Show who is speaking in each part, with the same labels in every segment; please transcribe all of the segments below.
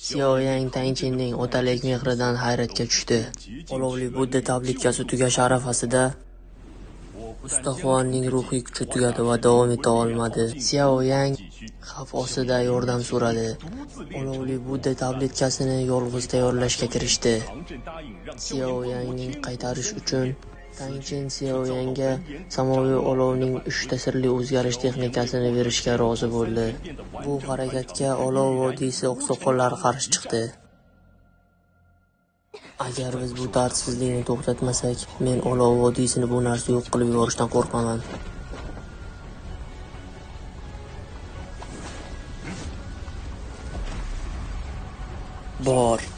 Speaker 1: Xiaoyang Tangchenning otalik mehridan hayratga tushdi. Olovli Budda tabletkasi tugash arafasida Ustaxonning ruhiy kuchi tugadi va davom eta olmadi. Xiaoyang xavf ostida yordam so'radi. Olovli Budda tabletkasini yolg'iz tayyorlashga kirishdi. Xiaoyangning qaytarish uchun Tangchen Xiaoyangga samoviy olovning 3 ta sirli o'zgarish texnikasini berishga rozi bo'ldi. Bu harakatga olov vodiysi oqsoqollari qarshi chiqdi. Agar biz bu tartibsizlikni to'xtatmasak, men olov vodiysini bu narsa yo'q qilib yuborishdan qo'rqaman. Bor.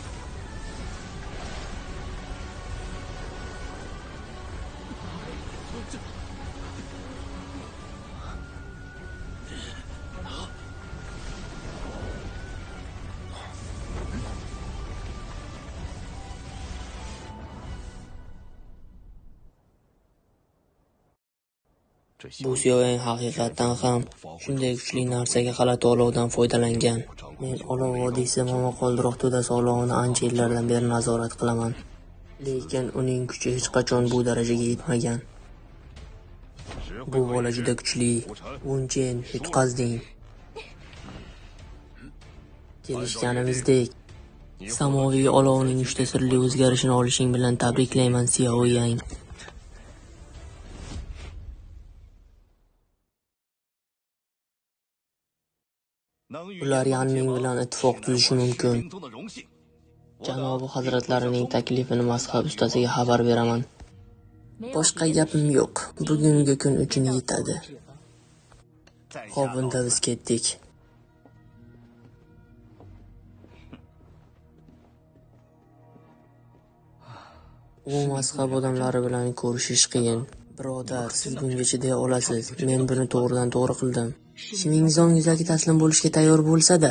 Speaker 1: Bu Xiaoyang haqiqatan ham shunday kuchli narsaga g'alati olovdan foydalangan. Men olov vodiysi momaqaldiroq to'dasi olovini ancha yillardan beri nazorat qilaman. Lekin uning kuchi hech qachon bu darajaga yetmagan. Bu bola juda kuchli. Wunchen, yutqazding. Kelishganimizdek, samoviy olovning 3 ta sirli o'zgarishini olishing bilan tabriklayman, Xiaoyang. Ular Yanming bilan ittifoq tuzishi mumkin. Janobi hazratlarining taklifini mazhab ustasiga xabar beraman. Boshqa gapim yo'q. Bugungi kun uchun yetadi. Xo'p, unda biz ketdik. U mazhab odamlari bilan ko'rishish qiyin. Birodar, siz bunga chiday olasiz. Men buni to'g'ridan to'g'ri qildim. Shimingzong yuzaki taslim bo'lishga tayyor bo'lsa-da,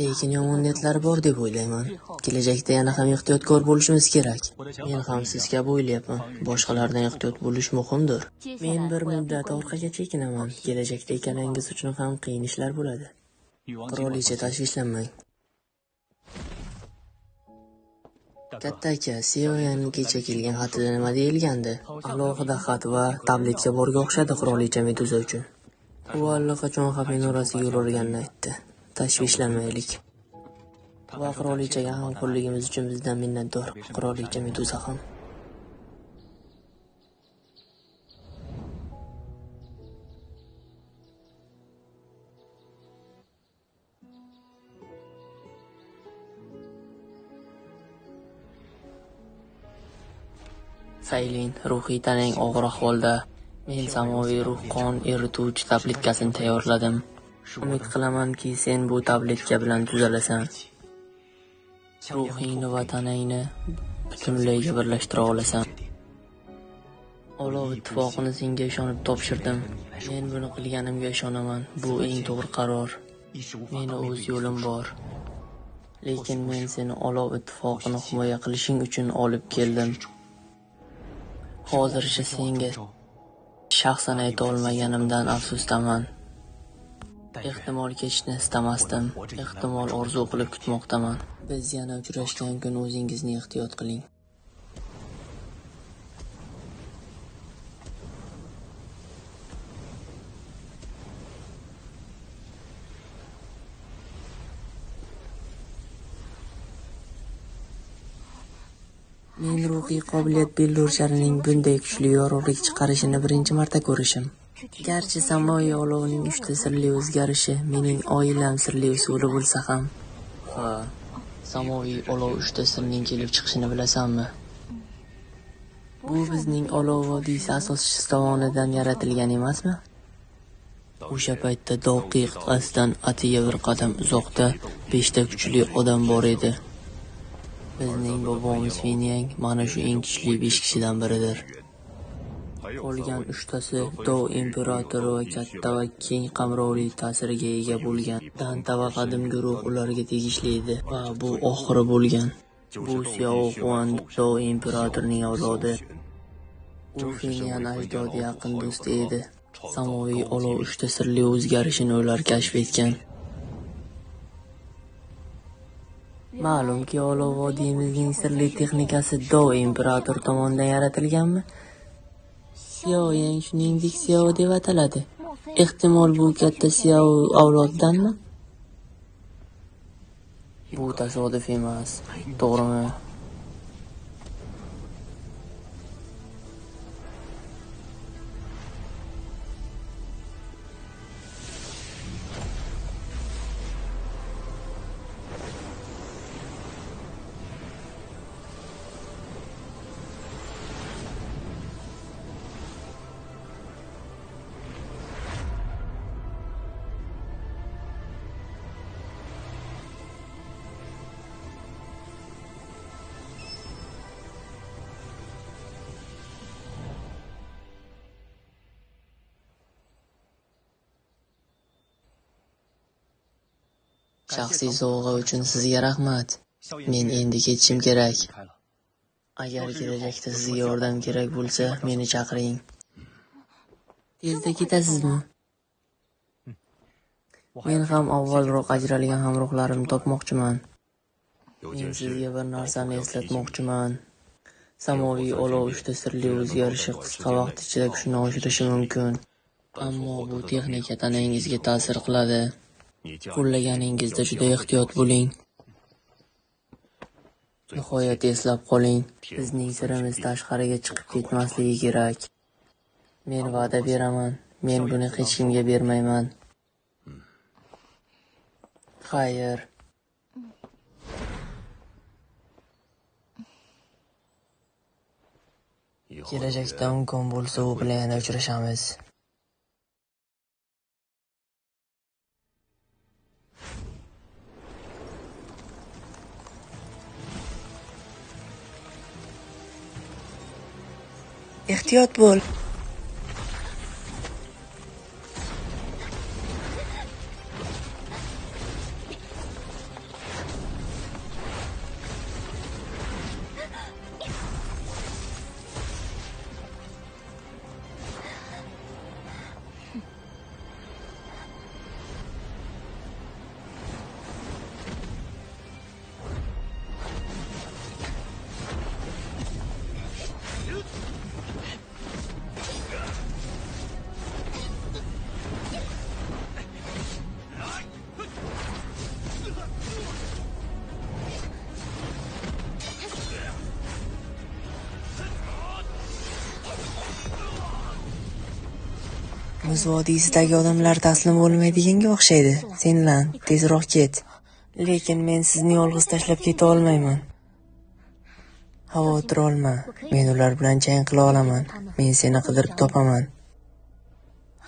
Speaker 1: lekin yomon niyatlari bor deb o'ylayman. Kelajakda yana ham ehtiyotkor bo'lishimiz kerak. Men ham siz kabi o'ylayapman. Boshqalardan ehtiyot bo'lish muhimdir. Men bir muddat orqaga chekinaman. Kelajakda ikkalangiz uchun ham qiyin ishlar bo'ladi. Qirolicha, tashvishlanmang. Katta aka, Xiaoyangning kecha kelgan xatida nima deyilgandi? Alohida xat va tabletga borga o'xshadi qirolicha Meduza uchun. U allaqachon xafa orasiga yo'l olganini aytdi. Tashvishlanmaylik. Va qirolichaga hamkorligimiz uchun bizdan minnatdor. Qirolicha Meduza ham. Saylin, ruhiy tanang og'ir ahvolda. Men samoviy ruh qon erituvchi tabletkasini tayyorladim. Umid qilamanki, sen bu tabletka bilan tuzalasan. Ruhingni va tanangni butunlayga birlashtira olasan. Olov ittifoqini senga ishonib topshirdim. Men buni qilganimga ishonaman. Bu eng to'g'ri qaror. Meni o'z yo'lim bor. Lekin men seni olov ittifoqini himoya qilishing uchun olib keldim. Hozircha senga shaxsan ayta olmaganimdan afsusdaman. Ehtimol kechishni istamasdim. Ehtimol orzu qilib kutmoqdaman. Biz yana uchrashgan kun o'zingizni ehtiyot qiling. Men ruhiy qobiliyat billurcharining bunday kuchli yorug'lik chiqarishini birinchi marta ko'rishim. Garchi samoviy olovning 3 ta sirli o'zgarishi mening oilam sirli usuli bo'lsa ham. Ha, samoviy olov 3 ta sirning kelib chiqishini bilasanmi? Bu bizning olov vodiysi asoschisi tomonidan yaratilgan emasmi? O'sha paytda Doqiy qit'asidan atiga bir qadam uzoqda 5 ta kuchli odam bor edi. Bizning bobomiz Finyang mana shu eng kuchli 5 kishidan biridir. Qolgan 3 tasi Dou imperatori va katta va keng qamrovli ta'siriga ega bo'lgan. Danta va qadim guruh ularga tegishli edi va bu oxiri bo'lgan. Bu Xiao Huan Dou imperatorining avlodi. U Finyan ajdodi yaqin do'sti edi. Samoviy olov 3 ta sirli o'zgarishini ular kashf etgan. Ma'lumki, olov vodiymizning sirli texnikasi Do imperator tomonidan yaratilganmi? Xiaoyang shuningdek Xiao deb ataladi. Ehtimol bu katta Xiao avlodidanmi? Bu tasodif emas, to'g'rimi? Shaxsiy sovg'a uchun sizga rahmat. Men endi ketishim kerak. Agar kelajakda sizga yordam kerak bo'lsa, meni chaqiring. Tezda ketasizmi? Men ham avvalroq ajralgan hamrohlarimni topmoqchiman. Men sizga bir narsani eslatmoqchiman. Samoviy olov 3 sirli o'zgarishi qisqa vaqt ichida kuchni oshirishi mumkin. Ammo bu texnika tanangizga ta'sir qiladi. Qo'llaganingizda juda ehtiyot bo'ling. Nihoyat eslab qoling, bizning sirimiz tashqariga chiqib ketmasligi kerak. Men va'da beraman, men buni hech kimga bermayman. Xayr. Kelajakda imkon bo'lsa u bilan yana uchrashamiz. Ehtiyot bo'l. Muz vodiysidagi odamlar taslim bo'lmaydiganga o'xshaydi. Senlan, tezroq ket. Lekin men sizni yolg'iz tashlab keta olmayman. Xavotir olma. Men ular bilan jang qila olaman. Men seni qidirib topaman.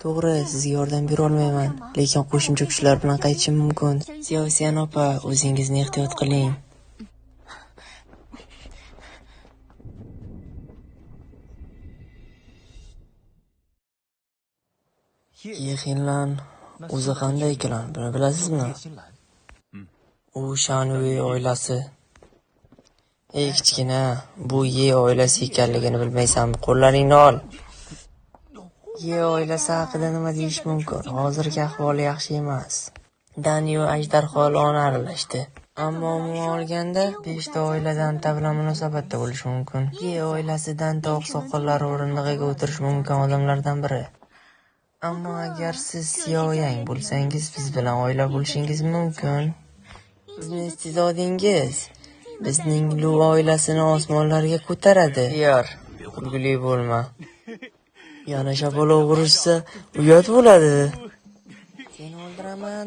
Speaker 1: To'g'ri, sizga yordam bera olmayman, lekin qo'shimcha kuchlar bilan qaytishim mumkin. Xiaosian opa, o'zingizni ehtiyot qiling. Yexinlan o'zi qanday ekan, buni bilasizmi? U Shanwei oilasi. Ey kichkina, bu Ye oilasi ekanligini bilmaysanmi? Qo'llaringni ol. Ye oilasi haqida nima deyish mumkin? Hozirgi ahvoli yaxshi emas. Danio ajdarholoni aralashdi. Ammo umuman olganda 5 ta oiladan bilan munosabatda bo'lish mumkin. Ye oilasidan oqsoqollar o'rindig'iga o'tirish mumkin odamlardan biri. Ammo agar siz Xiaoyang bo'lsangiz, biz bilan oila bo'lishingiz mumkin. Sizning iste'dodingiz bizning Lu oilasini osmonlarga ko'taradi. Yor, kulgili bo'lma. Yana shapaloq urishsa, uyat bo'ladi. Seni o'ldiraman.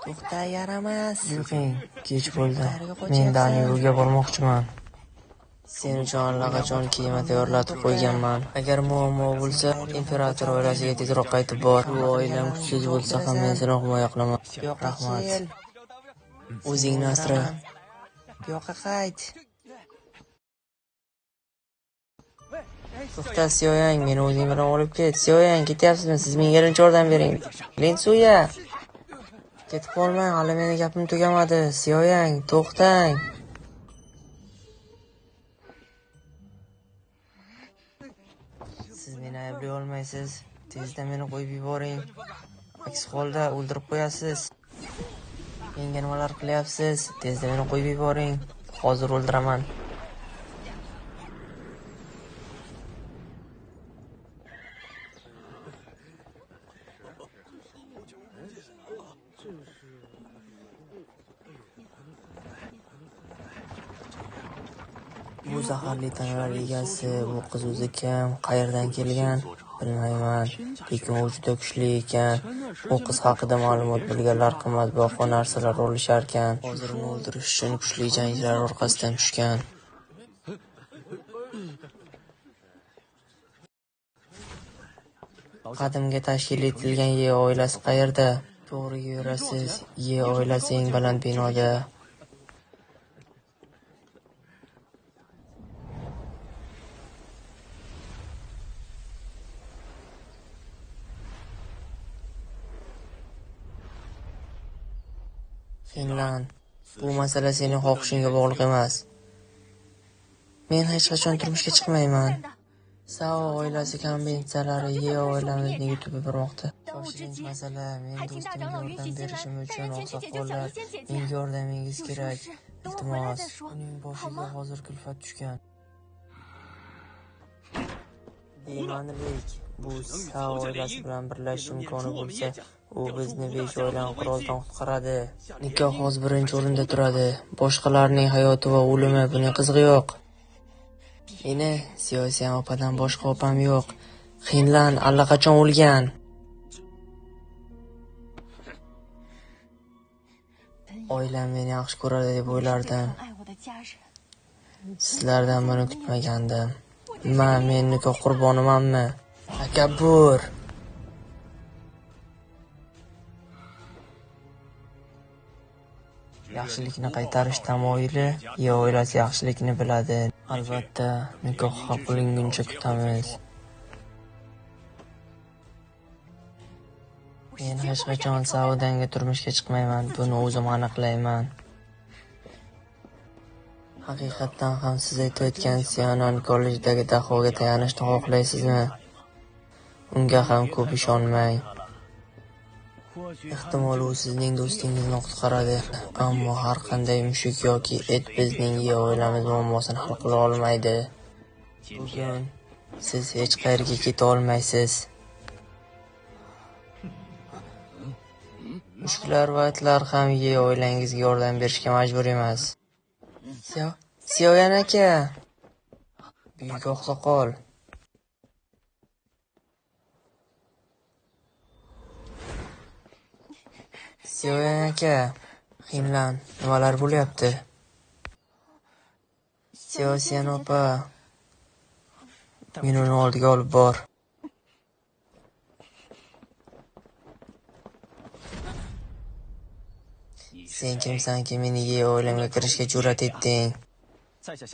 Speaker 1: To'xta, yaramas. Yo'qing, kech bo'ldi. Men Danielga bormoqchiman. Sen uchun allaqachon kema tayyorlatib qo'yganman. Agar muammo bo'lsa, imperator oilasiga tezroq qaytib bor. Bu oilam kuchsiz bo'lsa ham men seni himoya qilaman. Rahmat. O'zingni asra. Bu yoqqa qayt. To'xta, Xiaoyang, meni o'zing bilan olib ket. Xiaoyang, ketyapsizmi? Siz menga birinchi yordam bering. Linsuya. Ketib qolmang, hali meni gapim tugamadi. Xiaoyang, to'xtang. Siz meni ayblay olmaysiz. Tezda meni qo'yib yuboring. Aks holda o'ldirib qo'yasiz. Menga nimalar qilyapsiz? Tezda meni qo'yib yuboring. Hozir o'ldiraman. Bu zaharli tanalar egasi, bu qiz o'zi kim, qayerdan kelgan bilmayman, lekin u juda kuchli ekan. U qiz haqida ma'lumot bilganlar qimmatbaho narsalar olishar ekan. Hozir uni o'ldirish uchun kuchli jangchilar orqasidan tushgan. Qadimga tashkil etilgan Ye oilasi qayerda? To'g'riga yurasiz, Ye oilasi eng baland binoda. Finland, bu masala sening xohishingga bog'liq emas. Men hech qachon turmushga chiqmayman. Sao oilasi konvensiyalari Ye oilamizni yutib yubormoqda. Shoshilinch masala, men do'stimga yordam berishim uchun oqsoqollar menga yordamingiz kerak. Iltimos, uning boshiga hozir kulfat tushgan. Bema'nilik, bu Sao oilasi bilan birlashish imkoni bo'lsa, u bizni 5 oilani quroldan qutqaradi. Nikoh hozir birinchi o'rinda turadi. Boshqalarning hayoti va o'limi buning qizig'i yo'q. Meni siyosiy opadan boshqa opam yo'q. Xinlan allaqachon o'lgan. Oilam meni yaxshi ko'radi deb o'ylardim. Sizlardan buni kutmagandim. Men nikoh qurbonimanmi? Takabbur. Yaxshilikni qaytarish tamoyili, Ye oilasi yaxshilikni biladi. Albatta, nikoh hal qilinguncha kutamiz. Men hech qachon Saudanga turmushga chiqmayman, buni o'zim aniqlayman. Haqiqatdan ham siz aytayotgan Sionan kollejdagi Dahoga tayanishni xohlaysizmi? Unga ham ko'p ishonmang. Ehtimol u sizning do'stingizni qutqaradi, ammo har qanday mushuk yoki it bizning Ye oilamiz muammosini hal qila olmaydi. Bugun siz hech qayerga keta olmaysiz. Mushuklar va itlar ham Ye oilangizga yordam berishga majbur emas. Sioyan aka, buyuk oqsoqol. Sioyan aka, Xinlan, nimalar bo'lyapti? Sioyan opa, meni uni oldiga olib bor. Sen kimsanki meni Ye oilamga kirishga jur'at etding?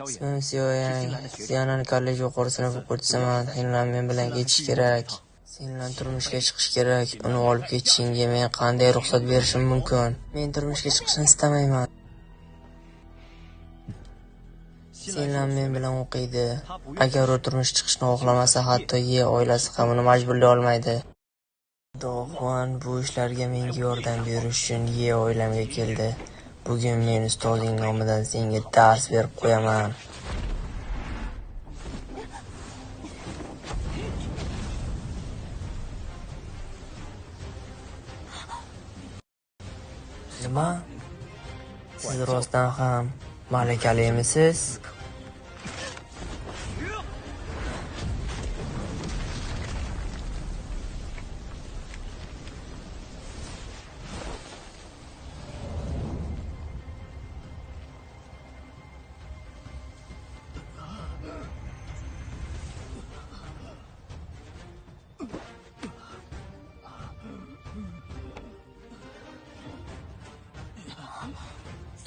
Speaker 1: Ismim Sioyan, Sionan kollej yuqori sinf o'quvchisiman. Xinlan men bilan ketish kerak. Sen bilan turmushga chiqish kerak. Uni olib ketishingga men qanday ruxsat berishim mumkin? Men turmushga chiqishni istamayman. Senlan men bilan o'qiydi. Agar u turmush chiqishni xohlamasa, hatto Ye oilasi ham uni majburlay olmaydi. Do'xon bu ishlarga menga yordam berish uchun Ye oilamga keldi. Bugun men ustozing nomidan senga dars berib qo'yaman. Nima? Siz rostdan ham malakalimisiz?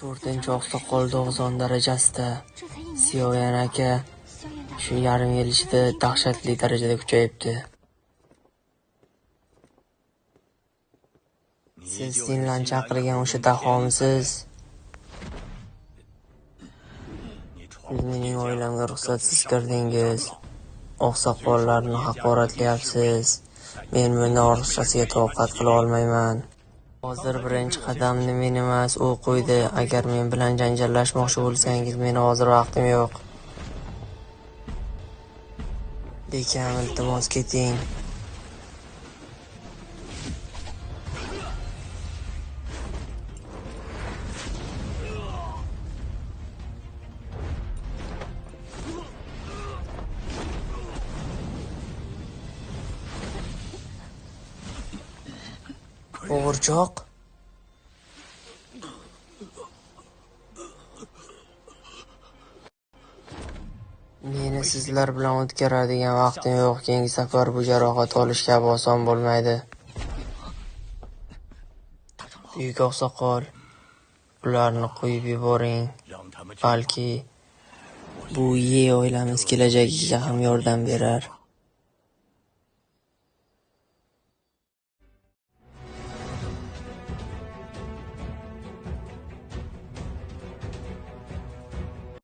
Speaker 1: To'rtinchi oqsoqol 90 darajasida. Sioyan aka shu yarim yil ichida dahshatli darajada kuchayibdi. Siz Sinlan chaqirgan o'sha dahomisiz? Siz mening oilamga ruxsatsiz kirdingiz. Oqsoqollarni haqoratlayapsiz. Men bundan ortiqchasiga toqat qila olmayman. Hozir birinchi qadamni men emas, u qo'ydi. Agar men bilan janjallashmoqchi bo'lsangiz, meni hozir vaqtim yo'q. Bekam, iltimos keting. Qo'g'irchoq. Meni sizlar bilan o'tkazadigan vaqtim yo'q. Keyingi safar bu jarohat olish kabi oson bo'lmaydi. Buyuk oqsoqol, ularni qo'yib yuboring. Balki bu Ye oilamiz kelajagiga ham yordam berar.